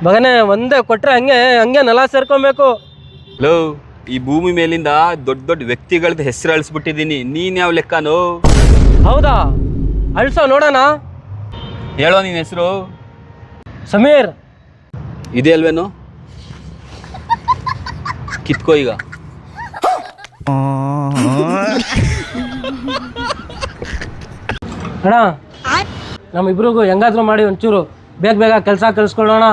ಮಗನೇ ಒಂದೇ ಕೊಟ್ರೆ ಹಂಗೆ ಹಂಗೆ ನೆಲ ಸೇರ್ಕೊಬೇಕು. ಲೋ, ಈ ಭೂಮಿ ಮೇಲಿಂದ ದೊಡ್ಡ ದೊಡ್ಡ ವ್ಯಕ್ತಿಗಳದ್ದು ಹೆಸರು ಅಳಿಸ್ಬಿಟ್ಟಿದ್ದೀನಿ. ನೀನ್ ಯಾವ ಲೆಕ್ಕನೋ? ಹೌದಾ, ಅಳ್ಸೋ ನೋಡೋಣ. ಹೇಳೋ ನಿನ್ನ ಹೆಸರು. ಸಮೀರ್. ಇದೆ ಅಲ್ವೇನು? ಕಿತ್ಕೋ ಈಗ. ಅಣ್ಣ, ನಮ್ಮಿಬ್ರಿಗೂ ಹೆಂಗಾದ್ರೂ ಮಾಡಿ ಒಂಚೂರು ಬೇಗ ಬೇಗ ಕೆಲಸ ಕಲಿಸ್ಕೊಳ್ಳೋಣ.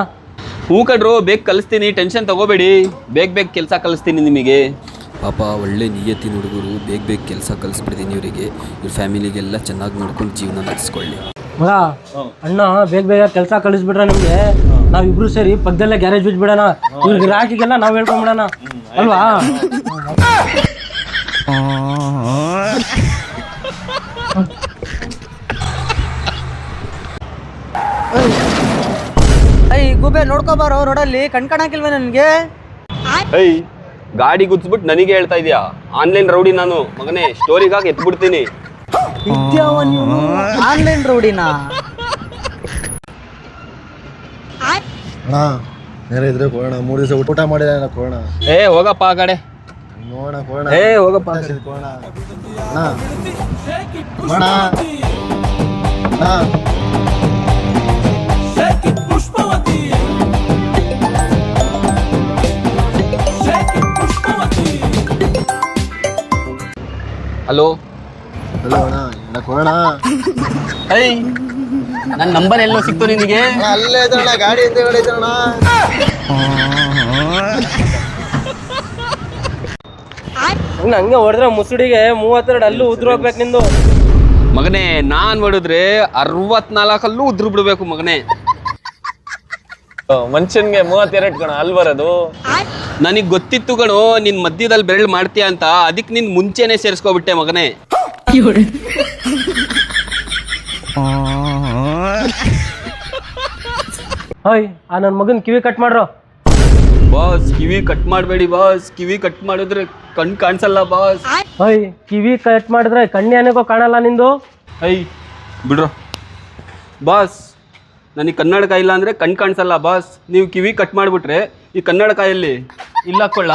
ಹೂ ಕಡ್ರು, ಬೇಗ ಕಲಿಸ್ತೀನಿ, ಟೆನ್ಷನ್ ತಗೋಬೇಡಿ. ಬೇಗ ಕೆಲಸ ಕಲಿಸ್ತೀನಿ ನಿಮಗೆ. ಪಾಪ ಒಳ್ಳೆ ನಿಯತ್ತಿನ ಹುಡುಗರು, ಬೇಗ ಕೆಲಸ ಕಲಿಸ್ಬಿಡ್ತೀನಿ ಇವರಿಗೆ. ಇವ್ರ ಫ್ಯಾಮಿಲಿಗೆಲ್ಲ ಚೆನ್ನಾಗಿ ನೋಡ್ಕೊಂಡು ಜೀವನ ನಡೆಸ್ಕೊಳ್ಳಿ. ಮಗ, ಅಣ್ಣ ಬೇಗ ಕೆಲಸ ಕಳಿಸ್ಬಿಟ್ರೆ ನಿಮ್ಗೆ ನಾವಿಬ್ರು ಸೇರಿ ಪಕ್ಕದಲ್ಲೇ ಗ್ಯಾರೇಜ್ ಬಿಟ್ಬಿಡೋಣ. ಇವ್ರಿಗೆ ರಾಕಿಗೆಲ್ಲ ನಾವ್ ಹೇಳ್ಕೊಂಡ್ಬಿಡೋಣ ಅಲ್ವಾ? ಗುಬೆ ನೋಡ್ಕೋಬಾರೋ, ರೋಡಲ್ಲಿ ಕಣ್ಕಾಣಕಿಲ್ವ ನನ್ಗೆ? ಗಾಡಿ ಗುದ್ಸ್ಬಿಟ್ಟು ನನಗೆ ಹೇಳ್ತಾ ಇದೀಯಾ? ಆನ್ಲೈನ್ ರೌಡಿ ನಾನು ಮಗನೇ, ಸ್ಟೋರಿಗಾಗಿ ಎತ್ಬಿಡ್ತೀನಿ. ಆನ್ಲೈನ್ ರೌಡಿನ? ಇದ್ರೆ ಕೊಡೋಣ. 3 ದಿವಸ ಊಟ ಮಾಡಿಲ್ಲ ಕೊಡೋಣ. ಹೋಗಪ್ಪ ಆ ಕಡೆ. ನೋಡೋಣ ಹೋಗಪ್ಪ. ಹಲೋ ಹಲೋ ಅಣ್ಣ, ಕೊಡೋಣ. ನನ್ನ ನಂಬರ್ ಎಲ್ಲೋ ಸಿಕ್ತು ನಿನಗೆ? ಅಲ್ಲೇ ಇದ್ರಣ್ಣ, ಗಾಡಿ ಹಿಂದೆಗಡೆ ಇದ್ರಣ್ಣ. ಹಂಗೆ ಹೊಡೆದ್ರೆ ಮುಸುಡಿಗೆ 32 ಅಲ್ಲೂ ಉದ್ರ ಹೋಗ್ಬೇಕು ನಿಂದು. ಮಗನೇ, ನಾನ್ ಹೊಡಿದ್ರೆ 64 ಅಲ್ಲೂ ಉದ್ರು ಬಿಡ್ಬೇಕು ಮಗನೇ. ಮನುಷ್ಯನ್ಗೆ 32 ಕಣ ಅಲ್ಲಿ ಬರೋದು. ನನಗ್ ಗೊತ್ತಿತ್ತು ಕಣೋ ನಿನ್ ಮಧ್ಯದಲ್ಲಿ ಬೆರಳು ಮಾಡ್ತೀಯ ಅಂತ, ಅದಕ್ಕೆ ನಿನ್ ಮುಂಚೆನೆ ಸೇರಿಸ್ಕೊಬಿಟ್ಟೆ ಮಗನೇ. ಆ ನನ್ನ ಮಗನ್ ಕಿವಿ ಕಟ್ ಮಾಡ್ರು. ಬಾಸ್, ಕಿವಿ ಕಟ್ ಮಾಡಬೇಡಿ ಬಾಸ್. ಕಿವಿ ಕಟ್ ಮಾಡಿದ್ರೆ ಕಣ್ ಕಾಣಿಸಲ್ಲ ಬಾಸ್. ಕಿವಿ ಕಟ್ ಮಾಡಿದ್ರೆ ಕಣ್ಣೇನಕ್ಕೋ ಕಾಣಲ್ಲ ನಿಂದು. ಬಿಡ್ರೋ ಬಾಸ್. ನನಗೆ ಕನ್ನಡಕ ಇಲ್ಲ ಅಂದ್ರೆ ಕಣ್ ಕಾಣಿಸಲ್ಲ ಬಾಸ್. ನೀವು ಕಿವಿ ಕಟ್ ಮಾಡಿಬಿಟ್ರೆ ಈ ಕನ್ನಡಕ ಎಲ್ಲಿ ಇಲ್ಲ ಕೊಳ್ಳ.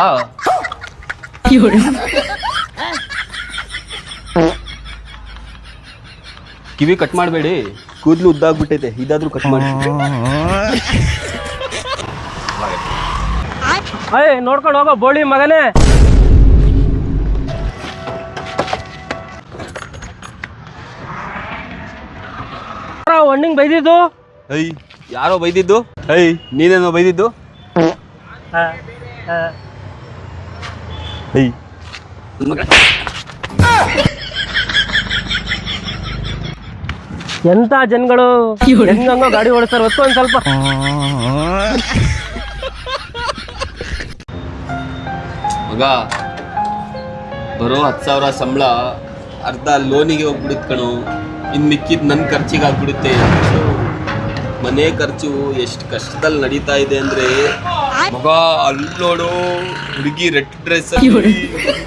ಕಿವಿ ಕಟ್ ಮಾಡಬೇಡಿ, ಕೂದಲು ಉದ್ದಾಗ್ಬಿಟ್ಟೈತೆ. ಇದಾದ್ರೂ ಕಟ್ ಮಾಡಿ. ನೋಡ್ಕೊಂಡು ಹೋಗೋ ಬೋಳಿ ಮಗನೇ. ಹಣ್ಣಿಂಗ್ ಬೈದಿದ್ದು? ಯಾರೋ ಬೈದಿದ್ದು? ನೀನೇನೋ ಬೈದಿದ್ದು? ಎಂತ ಜನಗಳು ಹೆಂಗಂಗೋ ಗಾಡಿ ಓಡಿಸ್ತಾರೆ. ಹೊತ್ತು ಒಂದ್ ಸ್ವಲ್ಪ. ಮಗ, ಬರೋ 10,000 ಸಂಬಳ ಅರ್ಧ ಲೋನಿಗೆ ಹೋಗ್ಬಿಡುತ್ತೆ ಕಣೋ. ಇನ್ನು ಮಿಕ್ಕಿದ್ ನನ್ನ ಖರ್ಚಿಗೆ ಆಗ್ಬಿಡುತ್ತೆ. ಮನೆ ಖರ್ಚು ಎಷ್ಟು ಕಷ್ಟದಲ್ಲಿ ನಡೀತಾ ಇದೆ ಅಂದ್ರೆ ಮಗ, ಅಲ್ಲಿ ನೋಡು ಹುಡುಗಿ ರೆಡ್ ಡ್ರೆಸ್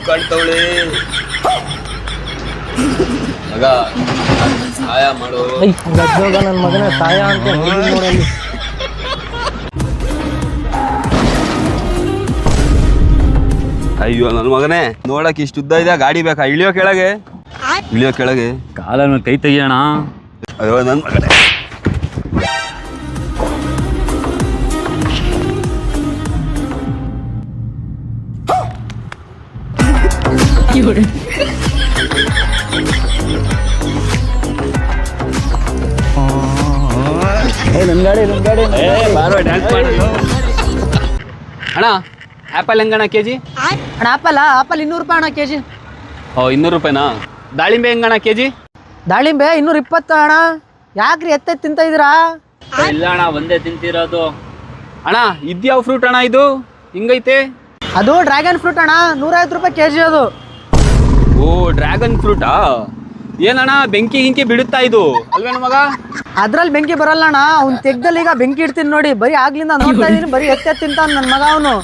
ಕಾಣ್ತವಳೆ. ಮಗ, ಸಹಾಯ ಮಾಡೋ. ನನ್ನ ಮಗನ ಸಹಾಯ ಅಂತ ನೋಡಿ. ಅಯ್ಯೋ ನನ್ನ ಮಗನೇ, ನೋಡಕ್ ಇಷ್ಟು ಉದ್ದ ಇದೆ, ಗಾಡಿ ಬೇಕಾ? ಇಳಿಯೋ ಕೆಳಗೆ, ಇಳಿಯೋ ಕೆಳಗೆ. ಕಾಲ ಕೈ ತೆಗಿಯೋಣ. ಅಯ್ಯೋ ನನ್ನ ಮಗನೇ. ಅಣ್ಣ, ಆ್ಯಪಲ್ ಹೆಂಗಣ್ಣ ಕೆಜಿ? ಅಣ್ಣ ಆಪಲ್ 200 ರೂಪಾಯಿ ಅಣ್ಣ ಕೆಜಿ. 200 ರೂಪಾಯಿನಾ? ದಾಳಿಂಬೆ ಹೆಂಗಣ್ಣ ಕೆಜಿ? ದಾಳಿಂಬೆ 220 ಅಣ್ಣ. ಯಾಕ್ರಿ ಎತ್ತೆ ತಿಂತ ಇದೀರಾ? ಇಲ್ಲ ಅಣ್ಣ, ಒಂದೇ ತಿಂತಿರೋದು. ಅಣ್ಣ, ಇದ್ಯಾವ ಫ್ರೂಟ್ ಅಣ್ಣ ಇದು ಹಿಂಗೈತೆ? ಅದು ಡ್ರ್ಯಾಗನ್ ಫ್ರೂಟ್ ಅಣ್ಣ, 150 ರೂಪಾಯಿ ಕೆಜಿ ಅದು. ಓ, ಡ್ರ್ಯಾಗನ್ ಫ್ರೂಟಾ? ಏನಣ್ಣ, ಬೆಂಕಿ ಗಿಂಕಿ ಬಿಡುತ್ತಾ ಇದು ಅಲ್ವೇನು ಮಗ? ಅದ್ರಲ್ಲಿ ಬೆಂಕಿ ಬರಲ್ಲ ಅಣ್ಣ. ಅವ್ನು ತೆಗ್ದಲ್ಲಿ ಈಗ ಬೆಂಕಿ ಇಡ್ತೀನಿ ನೋಡಿ. ಬರೀ ಆಗ್ಲಿಂದ ನೋಡ್ತಾ ಇದೀನಿ, ಬರೀ ಎತ್ತೆ ತಿಂತಾನ ನನ್ನ ಮಗ ಅವನು.